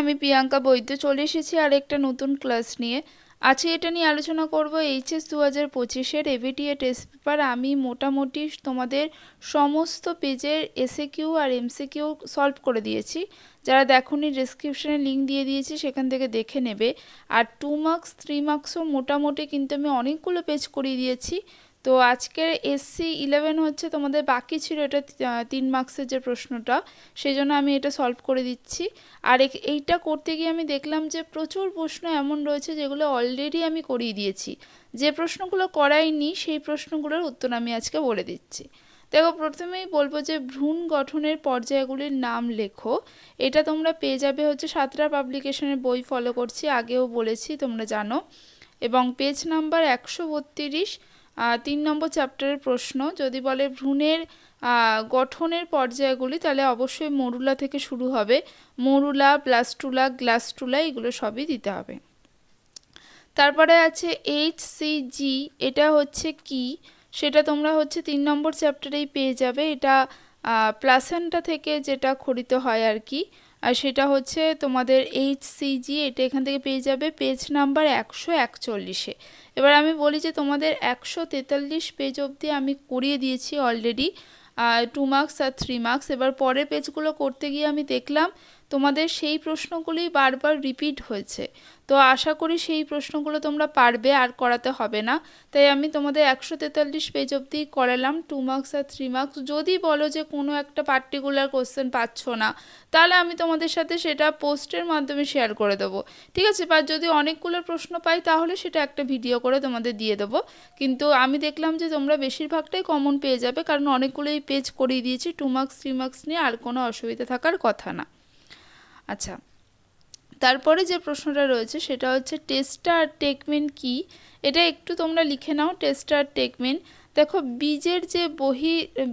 আমি প্রিয়াঙ্কা বৈদ্য চলে এসেছি আর একটা নতুন ক্লাস নিয়ে। আজকে এটা নিয়ে আলোচনা করব এইচএস 2025-এর এবিটিএ টেস্ট পেপার। আমি মোটামুটি তোমাদের সমস্ত পেজের এসএকিউ আর এমসিকিউ সলভ করে দিয়েছি। যারা দেখোনি ডেসক্রিপশনে লিঙ্ক দিয়ে দিয়েছি, সেখান থেকে দেখে নেবে। আর 2 মার্কস 3 মার্কসও মোটামুটি কিন্তু আমি অনেকগুলো পেজ করিয়ে দিয়েছি। তো আজকের এসসি 11 হচ্ছে তোমাদের বাকি ছিল, এটা 3 মার্কসের যে প্রশ্নটা, সেই জন্য আমি এটা সলভ করে দিচ্ছি। আর এইটা করতে গিয়ে আমি দেখলাম যে প্রচুর প্রশ্ন এমন রয়েছে যেগুলো অলরেডি আমি করিয়ে দিয়েছি। যে প্রশ্নগুলো করাইনি সেই প্রশ্নগুলোর উত্তর আমি আজকে বলে দিচ্ছি। দেখো, প্রথমেই বলবো যে ভ্রূণ গঠনের পর্যায়গুলির নাম লেখো। এটা তোমরা পেয়ে যাবে হচ্ছে সাতরা পাবলিকেশনের বই ফলো করছি, আগেও বলেছি তোমরা জানো। এবং পেজ নাম্বার 132, 3 নম্বর চ্যাপ্টারের প্রশ্ন। যদি বলে ভ্রূণের গঠনের পর্যায়গুলি, তাহলে অবশ্যই মরুলা থেকে শুরু হবে। মরুলা, ব্লাস্টুলা, গ্লাস্টুলা, এগুলো সবই দিতে হবে। তারপরে আছে HCG, এটা হচ্ছে কি সেটা তোমরা হচ্ছে 3 নম্বর চ্যাপ্টারেই পেয়ে যাবে। এটা প্লাসেন্টা থেকে যেটা খরিত হয় আর কি, আর সেটা হচ্ছে তোমাদের HCG। এটা এখান থেকে পেয়ে যাবে পেজ নাম্বার 141-এ। এবার আমি বলি যে তোমাদের 143 পেজ অবধি আমি করিয়ে দিয়েছি অলরেডি, 2 মার্কস আর 3 মার্কস। এবার পরের পেজগুলো করতে গিয়ে আমি দেখলাম তোমাদের সেই প্রশ্নগুলি বারবার রিপিট হয়েছে। তো আশা করি সেই প্রশ্নগুলো তোমরা পারবে, আর করাতে হবে না। তাই আমি তোমাদের 143 পেজ অবধি করালাম, 2 মার্কস আর 3 মার্কস। যদি বলো যে কোনো একটা পার্টিকুলার কোশ্চেন পাচ্ছ না, তাহলে আমি তোমাদের সাথে সেটা পোস্টের মাধ্যমে শেয়ার করে দেবো, ঠিক আছে? বা যদি অনেকগুলো প্রশ্ন পাই তাহলে সেটা একটা ভিডিও করে তোমাদের দিয়ে দেবো। কিন্তু আমি দেখলাম যে তোমরা বেশিরভাগটাই কমন পেয়ে যাবে, কারণ অনেকগুলোই পেজ করিয়ে দিয়েছি। 2 মার্কস 3 মার্কস নিয়ে আর কোনো অসুবিধা থাকার কথা না। আচ্ছা, তারপরে যে প্রশ্নটা রয়েছে সেটা হচ্ছে টেস্টা আর টেকমেন কি, এটা একটু তোমরা লিখে নাও। টেস্টা আর টেকমেন, দেখো বীজের যে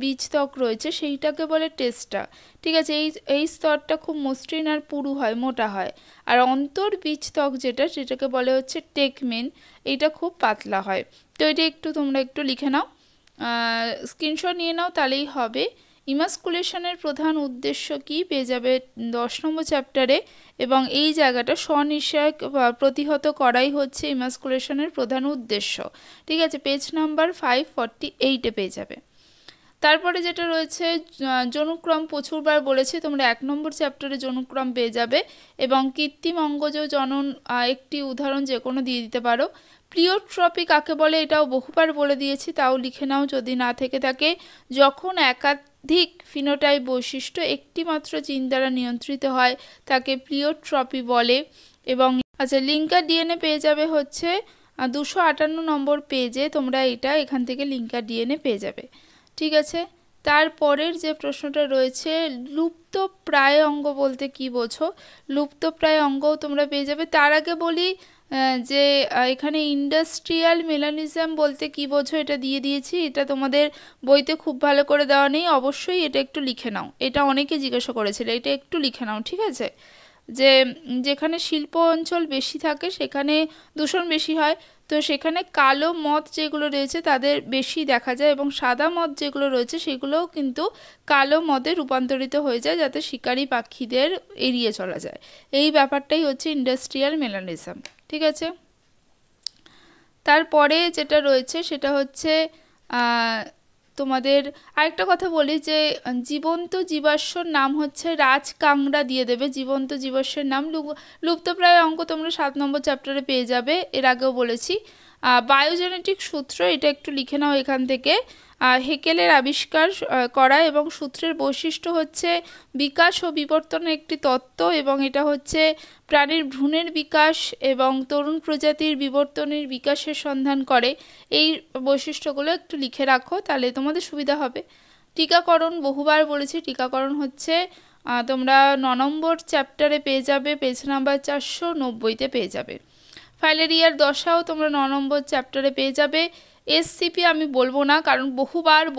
বীজত্বক রয়েছে সেইটাকে বলে টেস্টা, ঠিক আছে? এই স্তরটা খুব মসৃণ আর পুরু হয়, মোটা হয়। আর অন্তর বীজত্বক সেটাকে বলে হচ্ছে টেকমেন, এইটা খুব পাতলা হয়। তো এটা তোমরা একটু লিখে নাও, স্ক্রিনশট নিয়ে নাও, তাহলেই হবে। ইমাস্কুলেশনের প্রধান উদ্দেশ্য কি, পেয়ে যাবে 10 নম্বর চ্যাপ্টারে। এবং এই জায়গাটা স্বনিশ্চয় প্রতিহত করাই হচ্ছে ইমাস্কুলেশনের প্রধান উদ্দেশ্য, ঠিক আছে? পেজ নাম্বার 548-এ পেয়ে যাবে। তারপরে যেটা রয়েছে জনুক্রম, প্রচুরবার বলেছি তোমরা 1 নম্বর চ্যাপ্টারে জনুক্রম পেয়ে যাবে। এবং কৃত্রিম অঙ্গজ জনন একটি উদাহরণ যে কোনো দিয়ে দিতে পারো। প্লিওট্রপি কাকে বলে এটাও বহুবার বলে দিয়েছি, তাও লিখে নাও যদি না থেকে থাকে। যখন একাধিক ফিনোটাইপ বৈশিষ্ট্য একটি মাত্র জিন দ্বারা নিয়ন্ত্রিত হয় তাকে প্লিওট্রপি বলে। এবং আচ্ছা, লিঙ্কার ডিএনএ পেয়ে যাবে হচ্ছে 258 নম্বর পেজে, তোমরা এখান থেকে লিঙ্কার ডিএনএ পেয়ে যাবে, ঠিক আছে? তারপরের যে প্রশ্নটা রয়েছে লুপ্ত প্রায় অঙ্গ বলতে কি বোঝো, লুপ্ত প্রায় অঙ্গও তোমরা পেয়ে যাবে। তার আগে বলি যে এখানে ইন্ডাস্ট্রিয়াল মেলানিজম বলতে কি বোঝো এটা দিয়ে দিয়েছি। এটা তোমাদের বইতে খুব ভালো করে দেওয়া নেই, অবশ্যই এটা একটু লিখে নাও। এটা অনেকে জিজ্ঞাসা করেছিল, এটা একটু লিখে নাও, ঠিক আছে? যে যেখানে শিল্প অঞ্চল বেশি থাকে সেখানে দূষণ বেশি হয়, তো সেখানে কালো মদ যেগুলো রয়েছে তাদের বেশি দেখা যায়, এবং সাদা মদ যেগুলো রয়েছে সেগুলোও কিন্তু কালো মদে রূপান্তরিত হয়ে যায়, যাতে শিকারী পাখিদের এড়িয়ে চলা যায়। এই ব্যাপারটাই হচ্ছে ইন্ডাস্ট্রিয়াল মেলানিজম, ঠিক আছে? তারপরে যেটা রয়েছে সেটা হচ্ছে তোমাদের আরেকটা কথা বলি যে জীবন্ত জীবাশ্মর নাম হচ্ছে রাজকাংড়া দিয়ে দেবে। জীবন্ত জীবাশ্মের নাম লুপ্তপ্রায় অঙ্ক তোমরা 7 নম্বর চ্যাপ্টারে পেয়ে যাবে, এর আগেও বলেছি। বায়োজেনেটিক সূত্র, এটা একটু লিখে নাও এখান থেকে। হেকেলের আবিষ্কার করা, এবং সূত্রের বৈশিষ্ট্য হচ্ছে বিকাশ ও বিবর্তনের একটি তত্ত্ব, এবং এটা হচ্ছে প্রাণীর ভ্রূণের বিকাশ এবং তরুণ প্রজাতির বিবর্তনের বিকাশের সন্ধান করে। এই বৈশিষ্ট্যগুলো একটু লিখে রাখো, তাহলে তোমাদের সুবিধা হবে। টিকাকরণ, বহুবার বলেছি, টিকাকরণ হচ্ছে তোমরা 9 নম্বর চ্যাপ্টারে পেয়ে যাবে, পেজ নাম্বার 490-তে পেয়ে যাবে। ফাইলেরিয়ার দশাও তোমরা 9 নম্বর চ্যাপ্টারে পেয়ে যাবে। এসসিপি আমি বলবো না, কারণ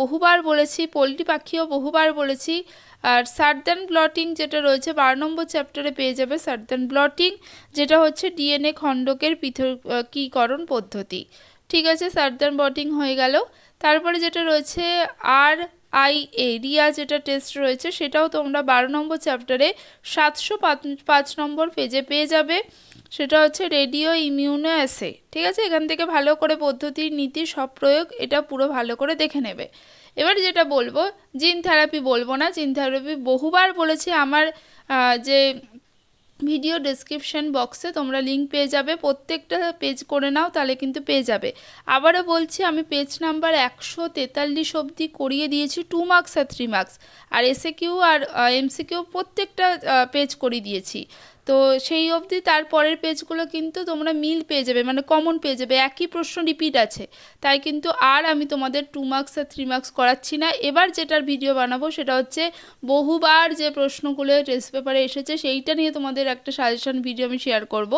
বহুবার বলেছি। পোলট্রি পাখিও বহুবার বলেছি। আর সার্দান ব্লটিং যেটা রয়েছে 12 নম্বর চ্যাপ্টারে পেয়ে যাবে। সার্দান ব্লটিং যেটা হচ্ছে ডিএনএ খণ্ডকের পৃথকীকরণ পদ্ধতি, ঠিক আছে? সার্দান ব্লটিং হয়ে গেল। তারপরে যেটা রয়েছে আর RIA রিয়া যেটা টেস্ট রয়েছে সেটাও তোমরা 12 নম্বর চ্যাপ্টারে 705 নম্বর পেজে পেয়ে যাবে। সেটা হচ্ছে রেডিও ইমিউনো অ্যাসে। ঠিক আছে, এখান থেকে ভালো করে পদ্ধতির নীতি সব প্রয়োগ এটা পুরো ভালো করে দেখে নেবে। এবার যেটা বলবো, জিন থেরাপি বলবো না, জিন থেরাপি বহুবার বলেছি। আমার যে ভিডিও ডেসক্রিপশন বক্সে তোমরা লিঙ্ক পেয়ে যাবে, প্রত্যেকটা পেজ করে নাও তাহলে কিন্তু পেয়ে যাবে। আবারও বলছি, আমি পেজ নাম্বার 143 অবধি করিয়ে দিয়েছি 2 মার্কস আর 3 মার্কস, আর এসএকিউ আর এমসিকিউ প্রত্যেকটা পেজ করিয়ে দিয়েছি। তো সেই অবধি তারপরের পেজগুলো কিন্তু তোমরা মিল পেয়ে যাবে, মানে কমন পেয়ে যাবে, একই প্রশ্ন রিপিট আছে। তাই কিন্তু আর আমি তোমাদের 2 মার্কস আর 3 মার্কস করাচ্ছি না। এবার যেটার ভিডিও বানাবো সেটা হচ্ছে বহুবার যে প্রশ্নগুলো টেস্ট পেপারে এসেছে সেইটা নিয়ে তোমাদের একটা সাজেশন ভিডিও আমি শেয়ার করব।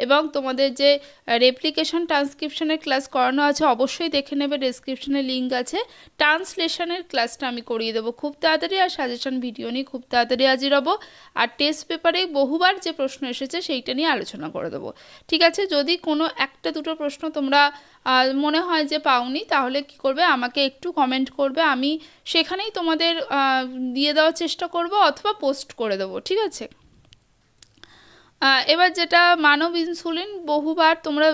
এবং তোমাদের যে রেপ্লিকেশন ট্রান্সক্রিপশনের ক্লাস করানো আছে অবশ্যই দেখে নেবে, ডেসক্রিপশনে লিঙ্ক আছে। ট্রান্সলেশনের ক্লাসটা আমি করিয়ে দেবো খুব তাড়াতাড়ি, আর সাজেশন ভিডিও নিয়ে খুব তাড়াতাড়ি হাজির হব। আর টেস্ট পেপারে বহুবার যে প্রশ্ন এসেছে সেইটা নিয়ে আলোচনা করে দেবো। ঠিক আছে, যদি কোনো একটা দুটো প্রশ্ন তোমরা মনে হয় যে পাওনি তাহলে কি করবে, আমাকে একটু কমেন্ট করবে, আমি সেখানেই তোমাদের দিয়ে দেওয়ার চেষ্টা করব অথবা পোস্ট করে দেবো। ঠিক আছে, এবার যেটা মানব ইনসুলিন, বহুবার তোমরা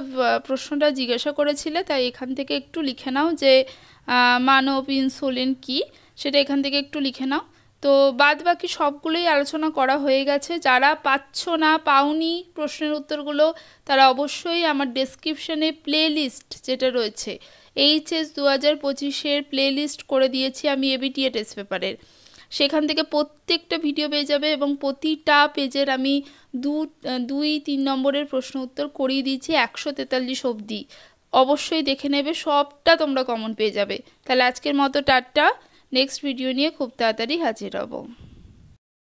প্রশ্নটা জিজ্ঞাসা করেছিলে, তাই এখান থেকে একটু লিখে নাও যে মানব ইনসুলিন কি, সেটা এখান থেকে একটু লিখে নাও। তো বাদ বাকি সবগুলোই আলোচনা করা হয়ে গেছে। যারা পাচ্ছ না, পাওনি প্রশ্নের উত্তরগুলো, তারা অবশ্যই আমার ডেসক্রিপশনে প্লে লিস্ট যেটা রয়েছে HS 2025 প্লে লিস্ট করে দিয়েছি আমি এবিটিএ টেস্ট পেপারের, সেখান থেকে প্রত্যেকটা ভিডিও পেয়ে যাবে এবং প্রতিটা পেজের আমি 2-3 নম্বরের প্রশ্ন উত্তর করিয়ে দিয়েছি 143 অবধি। অবশ্যই দেখে নেবে, সবটা তোমরা কমন পেয়ে যাবে। তাহলে আজকের মতো টাটা, নেক্সট ভিডিও নিয়ে খুব তাড়াতাড়ি হাজির হব।